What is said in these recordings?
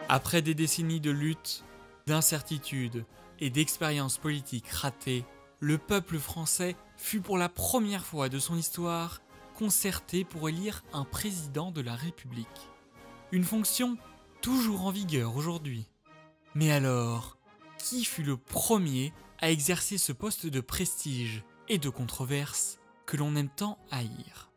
Après des décennies de lutte, d'incertitudes et d'expériences politiques ratées, le peuple français fut pour la première fois de son histoire concerté pour élire un président de la République. Une fonction toujours en vigueur aujourd'hui. Mais alors, qui fut le premier à exercer ce poste de prestige et de controverse que l'on aime tant haïr ?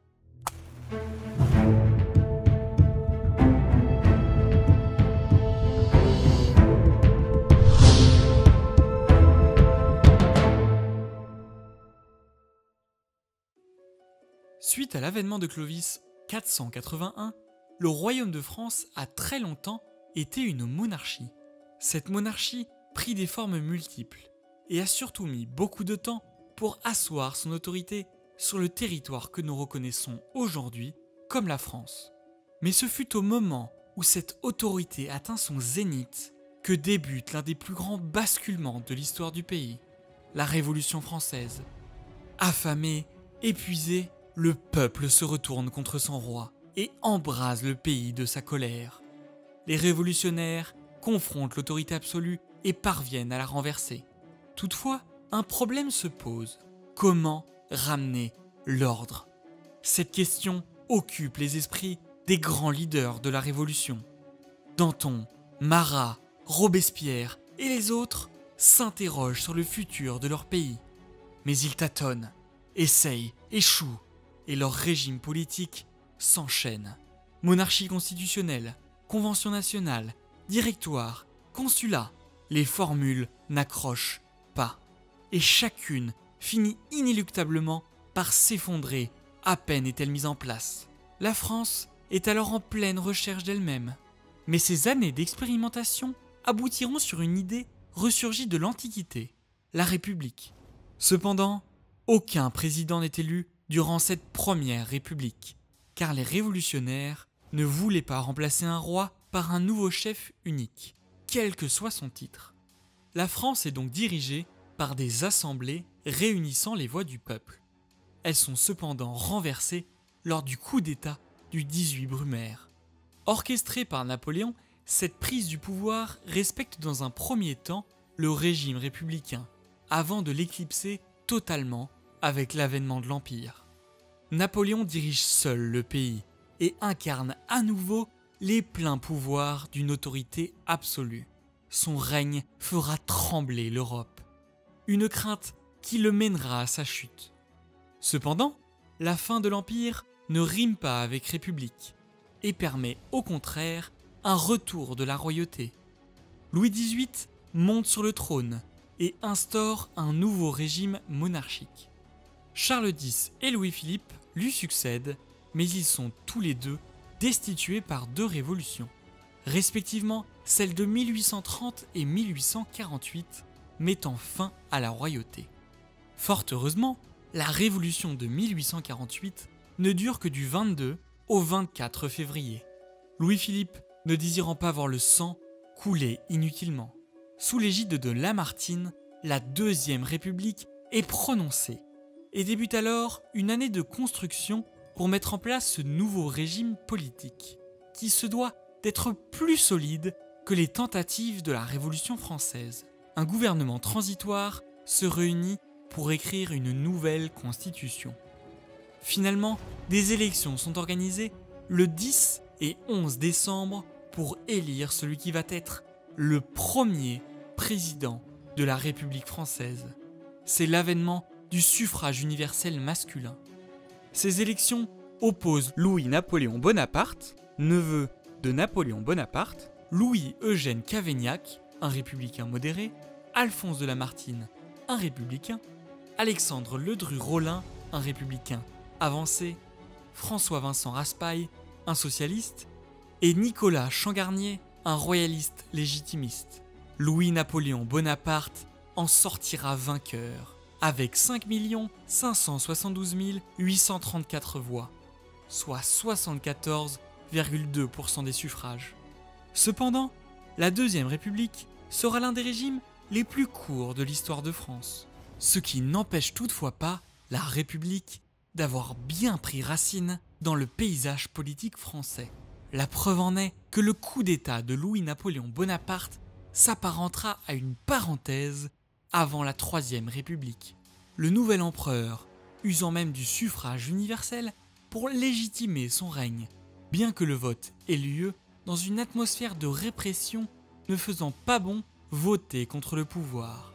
Suite à l'avènement de Clovis 481, le royaume de France a très longtemps été une monarchie. Cette monarchie prit des formes multiples et a surtout mis beaucoup de temps pour asseoir son autorité sur le territoire que nous reconnaissons aujourd'hui comme la France. Mais ce fut au moment où cette autorité atteint son zénith que débute l'un des plus grands basculements de l'histoire du pays, la Révolution française. Affamé, épuisé, le peuple se retourne contre son roi et embrase le pays de sa colère. Les révolutionnaires confrontent l'autorité absolue et parviennent à la renverser. Toutefois, un problème se pose. Comment ramener l'ordre ? Cette question occupe les esprits des grands leaders de la Révolution. Danton, Marat, Robespierre et les autres s'interrogent sur le futur de leur pays. Mais ils tâtonnent, essayent, échouent, et leur régime politique s'enchaîne. Monarchie constitutionnelle, convention nationale, directoire, consulat, les formules n'accrochent pas. Et chacune finit inéluctablement par s'effondrer à peine est-elle mise en place. La France est alors en pleine recherche d'elle-même. Mais ces années d'expérimentation aboutiront sur une idée ressurgie de l'Antiquité, la République. Cependant, aucun président n'est élu durant cette première République, car les révolutionnaires ne voulaient pas remplacer un roi par un nouveau chef unique, quel que soit son titre. La France est donc dirigée par des assemblées réunissant les voix du peuple. Elles sont cependant renversées lors du coup d'État du 18 Brumaire. Orchestrée par Napoléon, cette prise du pouvoir respecte dans un premier temps le régime républicain, avant de l'éclipser totalement avec l'avènement de l'Empire. Napoléon dirige seul le pays et incarne à nouveau les pleins pouvoirs d'une autorité absolue. Son règne fera trembler l'Europe. Une crainte qui le mènera à sa chute. Cependant, la fin de l'Empire ne rime pas avec République et permet au contraire un retour de la royauté. Louis XVIII monte sur le trône et instaure un nouveau régime monarchique. Charles X et Louis-Philippe lui succèdent, mais ils sont tous les deux destitués par deux révolutions, respectivement celle de 1830 et 1848, mettant fin à la royauté. Fort heureusement, la révolution de 1848 ne dure que du 22 au 24 février. Louis-Philippe ne désirant pas voir le sang couler inutilement. Sous l'égide de Lamartine, la Deuxième République est prononcée et débute alors une année de construction pour mettre en place ce nouveau régime politique, qui se doit d'être plus solide que les tentatives de la Révolution française. Un gouvernement transitoire se réunit pour écrire une nouvelle constitution. Finalement, des élections sont organisées le 10 et 11 décembre pour élire celui qui va être le premier président de la République française. C'est l'avènement du suffrage universel masculin. Ces élections opposent Louis-Napoléon Bonaparte, neveu de Napoléon Bonaparte, Louis-Eugène Cavaignac, un républicain modéré, Alphonse de Lamartine, un républicain, Alexandre Ledru-Rollin, un républicain avancé, François-Vincent Raspail, un socialiste, et Nicolas Changarnier, un royaliste légitimiste. Louis-Napoléon Bonaparte en sortira vainqueur, avec 5 572 834 voix, soit 74,2% des suffrages. Cependant, la Deuxième République sera l'un des régimes les plus courts de l'histoire de France, ce qui n'empêche toutefois pas la République d'avoir bien pris racine dans le paysage politique français. La preuve en est que le coup d'État de Louis-Napoléon Bonaparte s'apparentera à une parenthèse avant la Troisième République. Le nouvel empereur, usant même du suffrage universel pour légitimer son règne, bien que le vote ait lieu dans une atmosphère de répression ne faisant pas bon voter contre le pouvoir.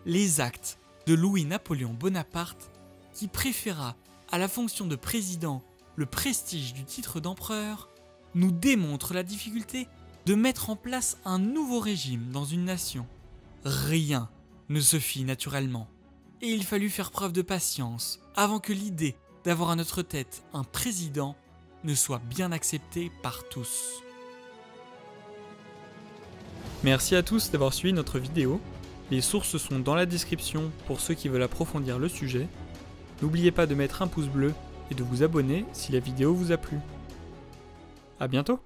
Les actes de Louis-Napoléon Bonaparte, qui préféra à la fonction de président le prestige du titre d'empereur, nous démontrent la difficulté de mettre en place un nouveau régime dans une nation. Rien ne se fit naturellement, et il fallut faire preuve de patience avant que l'idée d'avoir à notre tête un président ne soit bien acceptée par tous. Merci à tous d'avoir suivi notre vidéo. Les sources sont dans la description pour ceux qui veulent approfondir le sujet. N'oubliez pas de mettre un pouce bleu et de vous abonner si la vidéo vous a plu. À bientôt!